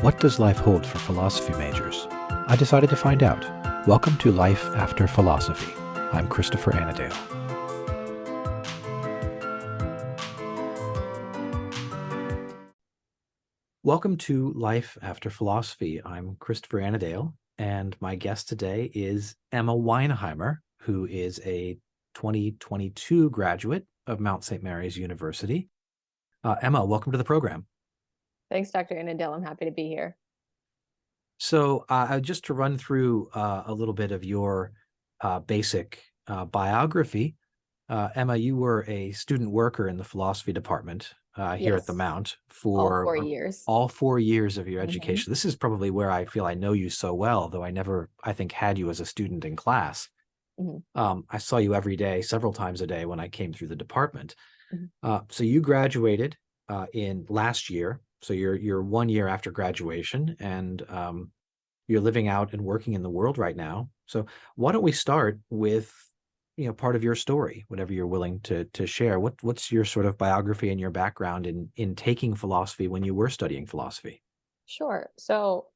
What does life hold for philosophy majors? I decided to find out. Welcome to Life After Philosophy. I'm Christopher Annadale. Welcome to Life After Philosophy. I'm Christopher Annadale, and my guest today is Emma Weinheimer, who is a 2022 graduate of Mount St. Mary's University. Emma, welcome to the program. Thanks, Dr. Annadale. I'm happy to be here. So just to run through a little bit of your basic biography, Emma, you were a student worker in the philosophy department here at the Yes, Mount all for 4 years. all 4 years of your Mhm. education. This is probably where I feel I know you so well, though I never, I think, had you as a student in class. Mhm. I saw you every day, several times a day when I came through the department. Mhm. So you graduated in last year. So you're 1 year after graduation, and you're living out and working in the world right now. So why don't we start with, part of your story, whatever you're willing to share. What's your sort of biography and your background in taking philosophy when you were studying philosophy? Sure. So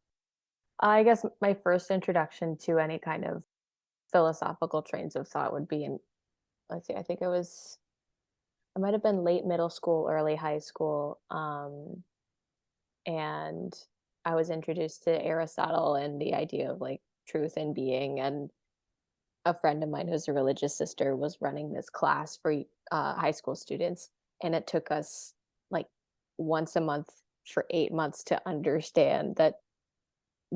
I guess my first introduction to any kind of philosophical trains of thought would be in, let's see, I think I might have been late middle school, early high school. And I was introduced to Aristotle and the idea of like truth and being. And a friend of mine who's a religious sister was running this class for high school students, and it took us like once a month for 8 months to understand that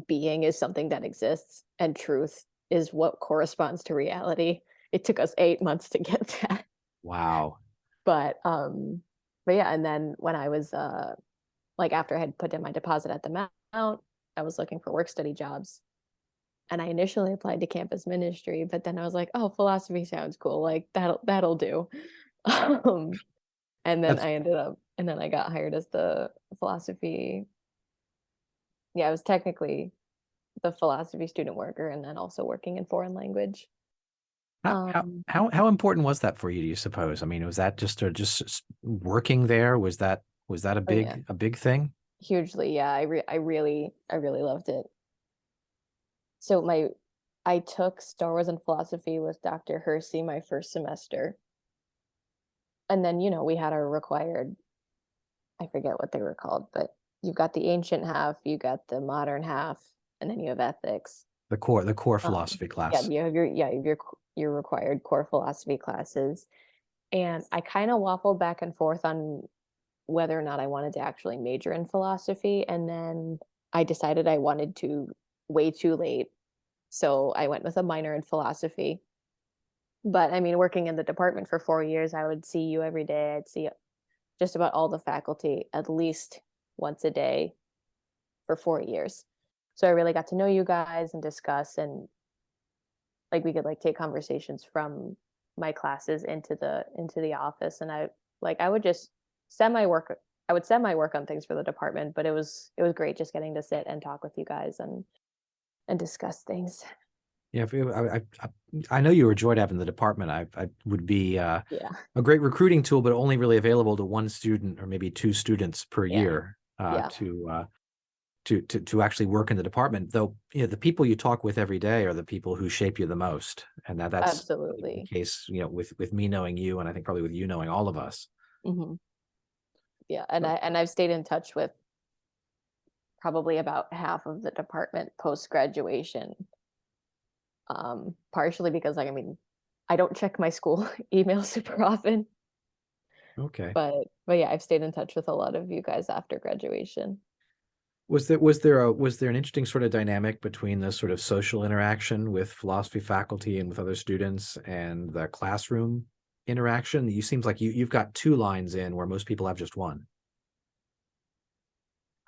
being is something that exists and truth is what corresponds to reality. It took us 8 months to get that. Wow. But um but yeah, and then when I was like after I had put in my deposit at the Mount, I was looking for work study jobs. And I initially applied to campus ministry, but then I was like, "Oh, philosophy sounds cool. Like that'll do." Um, and then That's I got hired as the philosophy. Yeah, I was technically the philosophy student worker, and then also working in foreign language. how how Um, how how important was that for you, do you suppose? I mean, was that just working there? Was that a oh yeah, big thing? hugely. Yeah, I really loved it. So I took Star Wars and philosophy with Dr. Hersey my first semester, and then we had our required, I forget what they were called, but you've got the ancient half, you got the modern half, and then you have ethics. The core Um, philosophy yeah, class. you have your required core philosophy classes, and I kind of waffled back and forth on whether or not I wanted to actually major in philosophy, and then I decided I wanted to way too late, so I went with a minor in philosophy. But I mean, working in the department for 4 years, I would see you every day. I'd see just about all the faculty at least once a day for 4 years. So I really got to know you guys and discuss, and like we could like take conversations from my classes into the office. And I would just send my work I would send my work on things for the department, but it was great just getting to sit and talk with you guys and discuss things. Yeah, I know you were a joy to have in the department. I would be Yeah. a great recruiting tool, but only really available to one student or maybe two students per Yeah. year Yeah. to actually work in the department. Though, the people you talk with every day are the people who shape you the most, and that's the Absolutely. case. With me knowing you, and I think probably with you knowing all of us. Hmm. Yeah, and So I've stayed in touch with probably about half of the department post graduation. Partially because like I mean, I don't check my school email super often, okay. but yeah, I've stayed in touch with a lot of you guys after graduation. Was there an interesting sort of dynamic between the sort of social interaction with philosophy faculty and with other students and the classroom interaction? You seems like you've got two lines in where most people have just one.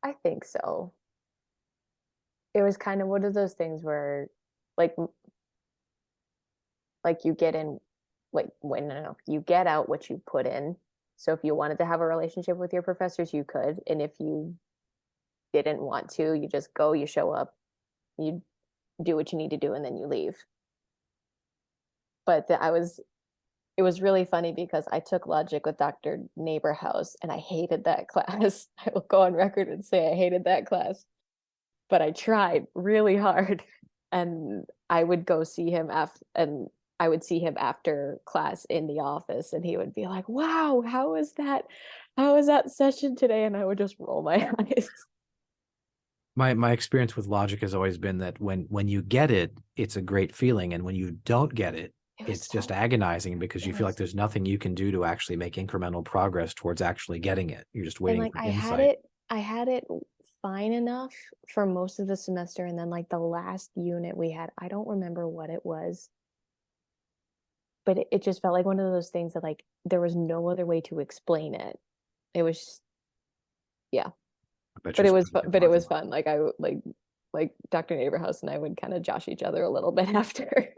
I think so. It was kind of one of those things where like like you get in like when no, no, you get out what you put in. So if you wanted to have a relationship with your professors, you could, and if you didn't want to, you just go, you show up, you do what you need to do, and then you leave. But it was really funny because I took logic with Dr. Neighborhouse and I hated that class. I will go on record and say I hated that class. but I tried really hard. And I would go see him after class in the office, and he would be like, "Wow, how was that session today?" And I would just roll my eyes. My experience with logic has always been that when you get it, it's a great feeling, and when you don't get it, It was it's just so agonizing because it you feel like was there's nothing you can do to actually make incremental progress towards actually getting it. You're just and, waiting like, for insight. I had it fine enough for most of the semester, and then, like, the last unit we had, I don't remember what it was, but it just felt like one of those things that, like, there was no other way to explain it. It was just yeah, I bet you're supposed to get but it lots of was fun. Like, like, Dr. Neighborhouse and I would kinda josh each other a little bit after.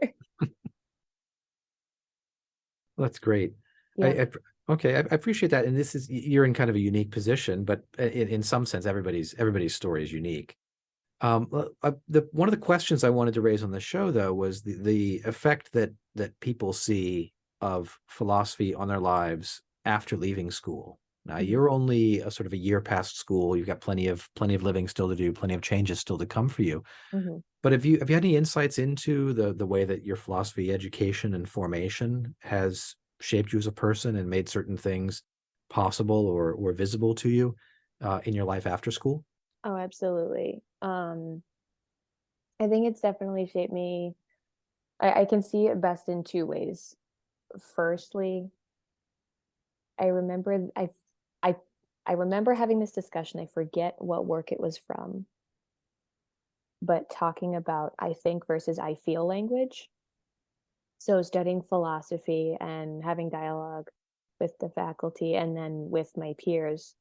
That's great. Yeah. Okay, I appreciate that. And this is you're in kind of a unique position, but in some sense, everybody's story is unique. The one of the questions I wanted to raise on the show, though, was the effect that people see of philosophy on their lives after leaving school. Now, Mhm, you're only a sort of a year past school. You've got plenty of living still to do, plenty of changes still to come for you. mhm. But have you had any insights into the way that your philosophy education and formation has shaped you as a person and made certain things possible or visible to you in your life after school? Oh, absolutely. I think it's definitely shaped me. I can see it best in 2 ways. Firstly, I remember I I remember having this discussion, I forget what work it was from, but talking about "I think" versus "I feel" language. So studying philosophy and having dialogue with the faculty and then with my peers,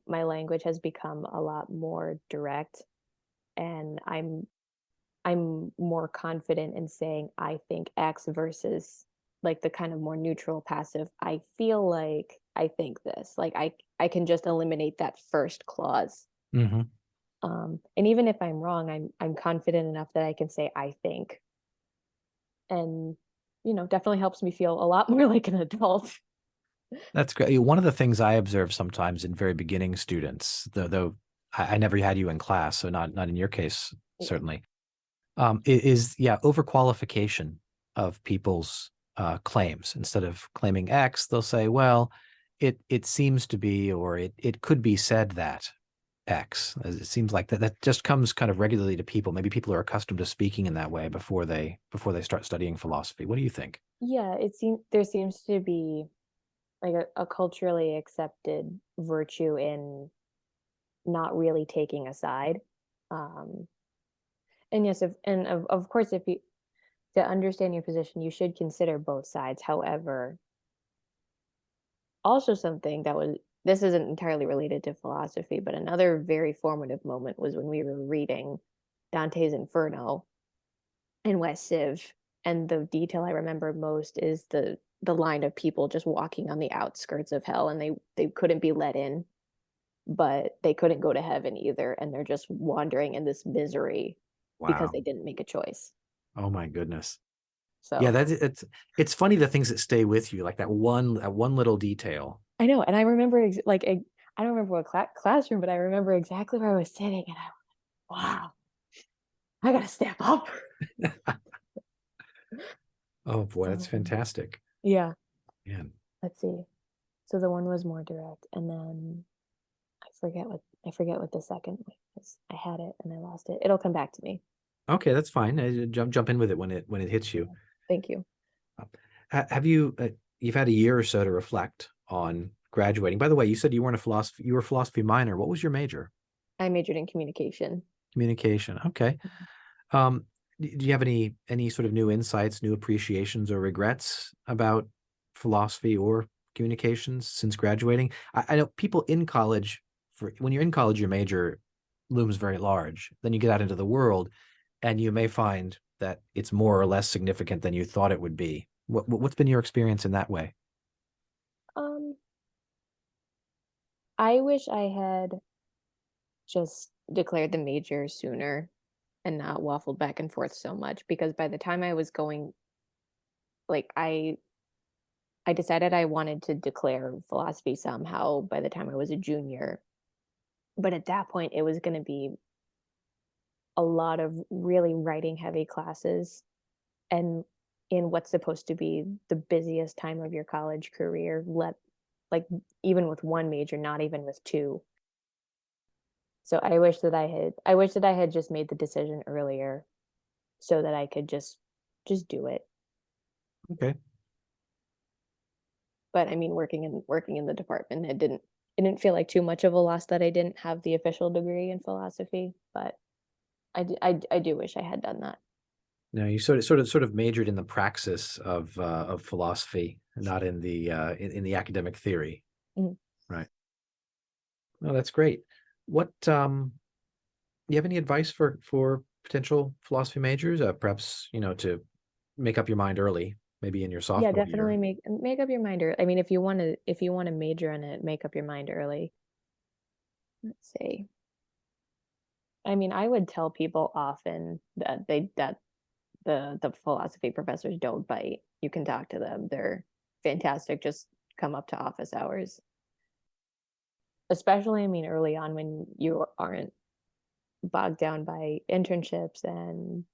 my language has become a lot more direct, and I'm more confident in saying I think X versus like the kind of more neutral passive I feel like I think this. Like I can just eliminate that first clause. Hmm. And even if I'm wrong, I'm confident enough that I can say I think, and definitely helps me feel a lot more like an adult. That's great. One of the things I observe sometimes in very beginning students, though I never had you in class, so not in your case, Yeah. certainly, is yeah, overqualification of people's claims. Instead of claiming X, they'll say, well, it seems to be, or it could be said that X. It seems like that just comes kind of regularly to people. Maybe people are accustomed to speaking in that way before they start studying philosophy. What do you think? Yeah, there seems to be like a culturally accepted virtue in not really taking a side. Um, and yes, of course, if you to understand your position, you should consider both sides. However, also something that was this isn't entirely related to philosophy, but another very formative moment was when we were reading Dante's Inferno in West Civ, and the detail I remember most is the line of people just walking on the outskirts of hell, and they couldn't be let in, but they couldn't go to heaven either, and they're just wandering in this misery because Wow. they didn't make a choice. Oh my goodness. Yeah, So that's it's funny the things that stay with you, like that one little detail. I know, and I remember I don't remember what classroom, but I remember exactly where I was sitting, and wow, I gotta step up. Oh boy, that's Um, fantastic. yeah, Man. let's see. So the one was more direct, and then I forget what the second one was. I had it and I lost it. It'll come back to me. Okay, that's fine. Jump in with it when it hits you. Yeah. Thank you. Uh, Have you you've had a year or so to reflect on graduating. By the way, you said you were a philosophy minor. What was your major? I majored in communication. Communication. Okay. Mhm. Um, do you have any sort of new insights, new appreciations, or regrets about philosophy or communications since graduating? I know people in college, for when you're in college, your major looms very large. Then you get out into the world, and you may find that it's more or less significant than you thought it would be. What's been your experience in that way? Um, I wish I had just declared the major sooner and not waffled back and forth so much, because by the time I was going, like I decided I wanted to declare philosophy somehow by the time I was a junior. But at that point it was going to be a lot of really writing heavy classes, and in what's supposed to be the busiest time of your college career, like even with one major, not even with two. So I wish that I had just made the decision earlier so that I could just do it. Okay. But I mean, working in the department, it didn't feel like too much of a loss that I didn't have the official degree in philosophy, but I do wish I had done that. Now you sort of majored in the praxis of philosophy, not in the in the academic theory, Mhm. right? Oh, that's great. What you have any advice for potential philosophy majors? Perhaps, to make up your mind early, maybe in your Yeah, sophomore definitely year. make up your mind early. I mean, if you want to major in it, make up your mind early. Let's see. I mean, I would tell people often that the philosophy professors don't bite. You can talk to them. They're fantastic. Just come up to office hours. Especially, I mean, early on when you aren't bogged down by internships and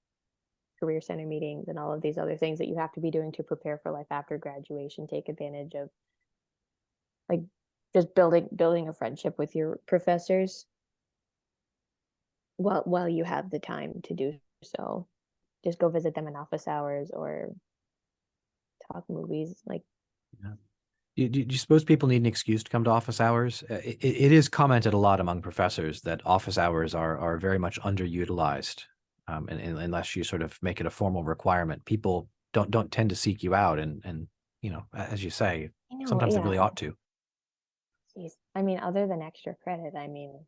career center meetings and all of these other things that you have to be doing to prepare for life after graduation. Take advantage of, like, just building a friendship with your professors while you have the time to do so. Just go visit them in office hours or talk movies. Like, Yeah. Do you suppose people need an excuse to come to office hours? It is commented a lot among professors that office hours are very much underutilized, and unless you sort of make it a formal requirement, people don't tend to seek you out, and as you say, I know, sometimes they yeah. really ought to. Geez. I mean, other than extra credit, I mean,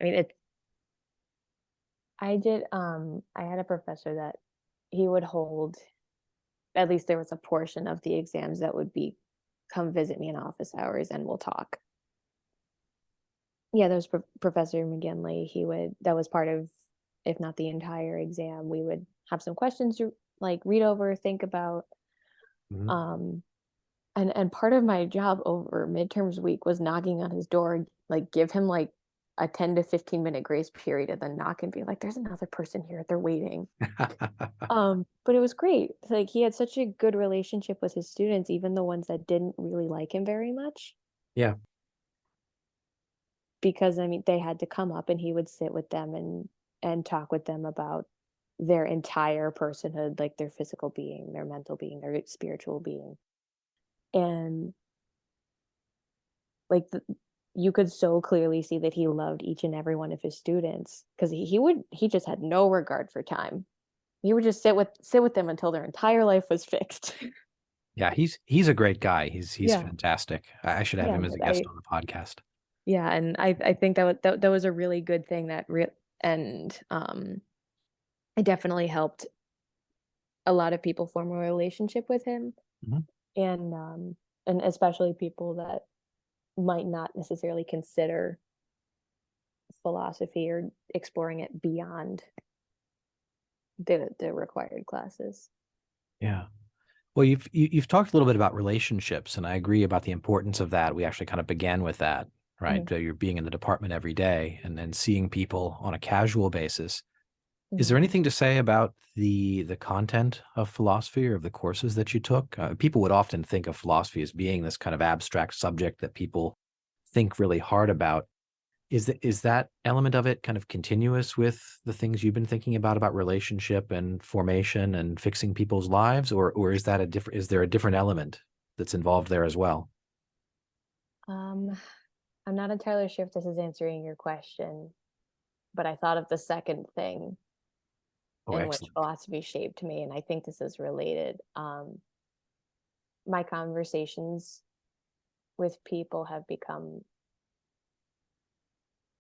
it. I had a professor that he would hold. At least there was a portion of the exams that would be, come visit me in office hours and we'll talk. Yeah, there was Professor McGinley. That was part of, if not the entire exam. We would have some questions to like read over, think about. Mhm. Um, and part of my job over midterms week was knocking on his door, like give him like a 10 to 15-minute grace period and then knock and be like, there's another person here, they're waiting. But it was great. Like he had such a good relationship with his students, even the ones that didn't really like him very much, Yeah. because I mean they had to come up and he would sit with them and talk with them about their entire personhood, like their physical being, their mental being, their spiritual being. And like you could so clearly see that he loved each and every one of his students because he just had no regard for time. He would just sit with them until their entire life was fixed. Yeah, he's a great guy. He's Yeah. fantastic. I should have Yeah, him as a but guest on the podcast. yeah, and I think that was a really good thing and it definitely helped a lot of people form a relationship with him, Mhm. and and especially people that might not necessarily consider philosophy or exploring it beyond the required classes. Yeah. Well, you've talked a little bit about relationships, and I agree about the importance of that. We actually kind of began with that, right? Mhm, You're being in the department every day and then seeing people on a casual basis. Is mhm. there anything to say about the content of philosophy or of the courses that you took? People would often think of philosophy as being this kind of abstract subject that people think really hard about. Is that element of it kind of continuous with the things you've been thinking about relationship and formation and fixing people's lives, or is there a different element that's involved there as well? Um, I'm not entirely sure if this is answering your question, but I thought of the second thing Oh, in which excellent. philosophy shaped me, and I think this is related. My conversations with people have become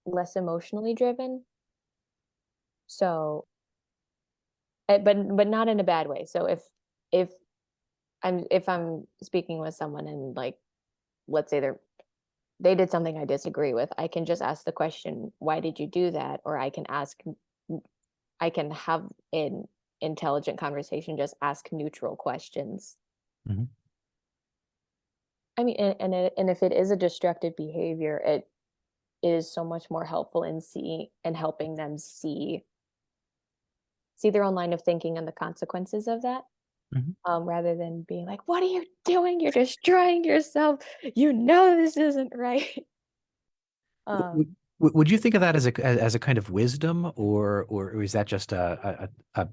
less emotionally driven. So, but not in a bad way. So if if I'm speaking with someone and like let's say they did something I disagree with, I can just ask the question, why did you do that? Or I can have an intelligent conversation, just ask neutral questions. Mhm. I mean, and if it is a destructive behavior, is so much more helpful in helping them see their own line of thinking and the consequences of that, Mhm. rather than being like, "What are you doing? You're destroying yourself. You know this isn't right." W- w- Um, would you think of that as a kind of wisdom, or is that just a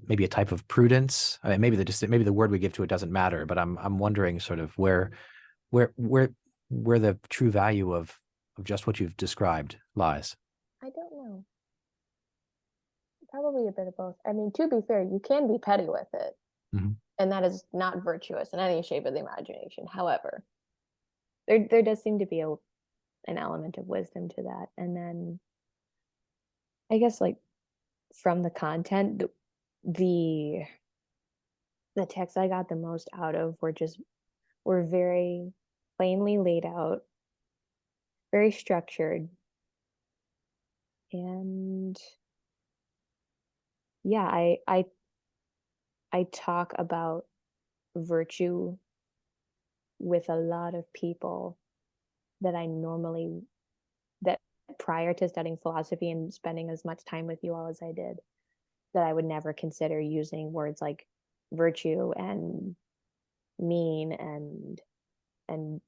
maybe a type of prudence? I mean, maybe the word we give to it doesn't matter, but I'm wondering sort of where where where the true value of just what you've described lies. I don't know. Probably a bit of both. I mean, to be fair, you can be petty with it, Mhm. and that is not virtuous in any shape of the imagination. However, there does seem to be an element of wisdom to that. And then I guess like from the content, the the texts I got the most out of were very plainly laid out, very structured, and yeah, I talk about virtue with a lot of people that I normally that prior to studying philosophy and spending as much time with you all as I did, that I would never consider using words like virtue and mean and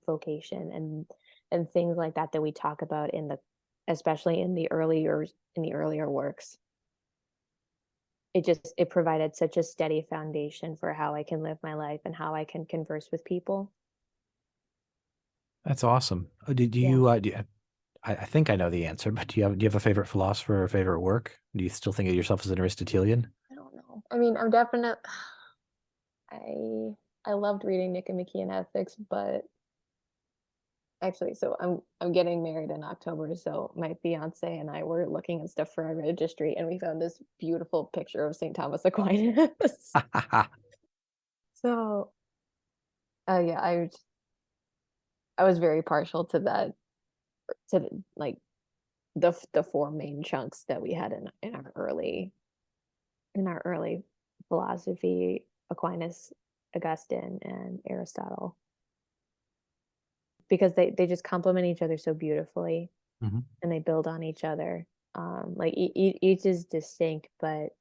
vocation and things like that that we talk about in the especially in the earlier works. It provided such a steady foundation for how I can live my life and how I can converse with people. That's awesome. Do Yeah. you, I think I know the answer, but do you have a favorite philosopher or favorite work? Do you still think of yourself as an Aristotelian? I don't know. I mean, I'm definite I I loved reading Nick and Mickey and Ethics, but actually, so I'm getting married in October, so my fiance and I were looking at stuff for our registry, and we found this beautiful picture of St. Thomas Aquinas. So, yeah, I was very partial to that, to like the four main chunks that we had in our early philosophy: Aquinas, Augustine, and Aristotle, because they just complement each other so beautifully, Mhm. and they build on each other. Like each is distinct, but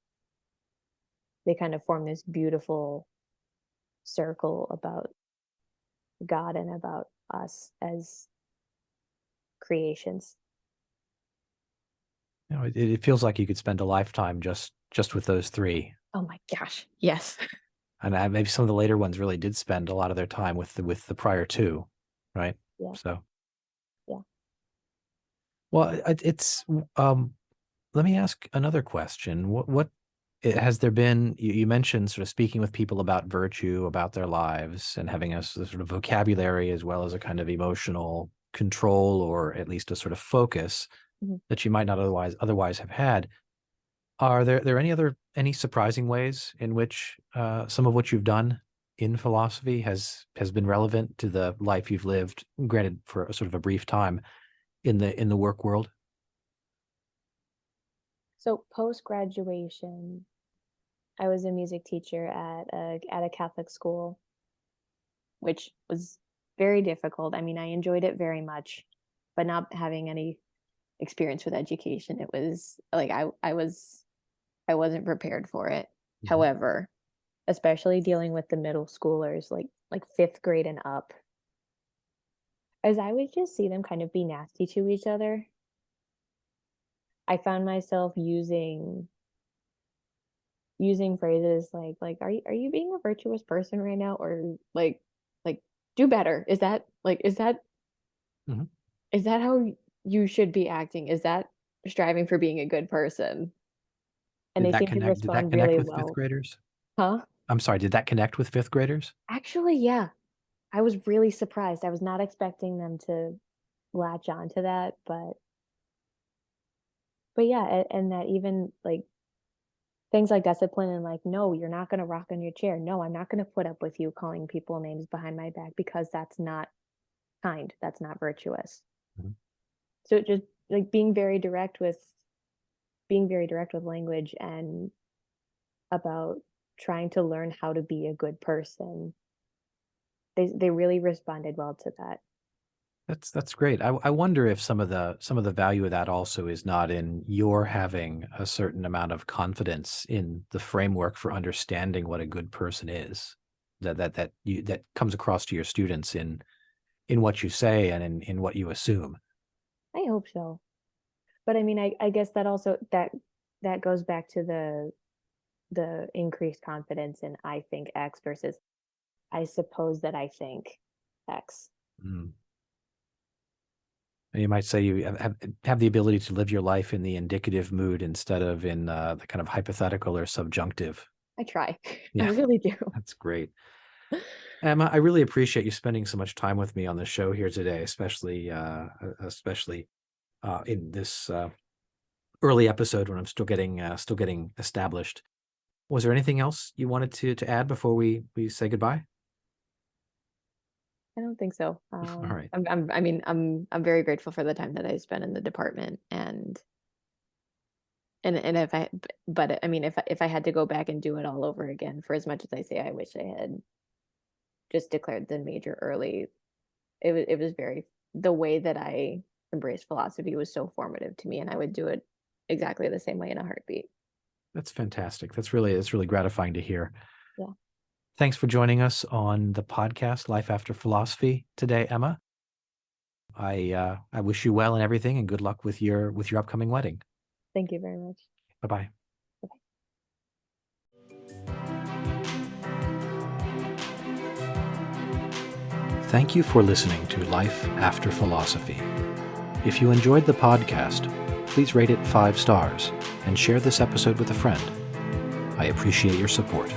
they kind of form this beautiful circle about God and about us as creations. It feels like you could spend a lifetime just with those three. Oh my gosh, yes. And maybe some of the later ones really did spend a lot of their time with the prior two, right? Yeah, So, yeah. well, it's let me ask another question. Has there been, you mentioned sort of speaking with people about virtue, about their lives, and having a sort of vocabulary as well as a kind of emotional control, or at least a sort of focus Mhm. that you might not otherwise have had. Are there any surprising ways in which some of what you've done in philosophy has been relevant to the life you've lived, granted for a sort of a brief time in the work world? So post graduation, I was a music teacher at a Catholic school, which was very difficult. I mean, I enjoyed it very much, but not having any experience with education, it was like I wasn't prepared for it. Mhm. However, especially dealing with the middle schoolers, like 5th grade and up, as I would just see them kind of be nasty to each other, I found myself using phrases like are you being a virtuous person right now, or like do better. Mhm. Is that how you should be acting? Is that striving for being a good person? And they seem to Did that respond connect really with fifth well. graders? Huh? I'm sorry, did that connect with fifth graders? Actually, yeah. I was really surprised. I was not expecting them to latch on to that, but yeah, and that even like things like discipline and like, no, you're not going to rock on your chair. No, I'm not going to put up with you calling people names behind my back because that's not kind. That's not virtuous. Mhm. So just like being very direct with language and about trying to learn how to be a good person. They really responded well to that. That's great. I wonder if some of the value of that also is not in your having a certain amount of confidence in the framework for understanding what a good person is, that comes across to your students in what you say and in what you assume. I hope so. But I mean, I guess that also that goes back to the increased confidence in I think X versus I suppose that I think X. Mm. And you might say you have the ability to live your life in the indicative mood instead of in the kind of hypothetical or subjunctive. I try. I Yeah, really do. that's great. Emma, I really appreciate you spending so much time with me on the show here today, especially in this early episode when I'm still getting established. Was there anything else you wanted to add before we say goodbye? I don't think so. All right. I mean, I'm very grateful for the time that I spent in the department, and if I, but I mean, if I had to go back and do it all over again, for as much as I say I wish I had just declared the major early, it was very, the way that I embraced philosophy was so formative to me, and I would do it exactly the same way in a heartbeat. That's fantastic. That's really gratifying to hear. Yeah. Thanks for joining us on the podcast Life After Philosophy today, Emma. I wish you well in everything and good luck with your upcoming wedding. Thank you very much. Bye-bye. Thank you for listening to Life After Philosophy. If you enjoyed the podcast, please rate it 5 stars and share this episode with a friend. I appreciate your support.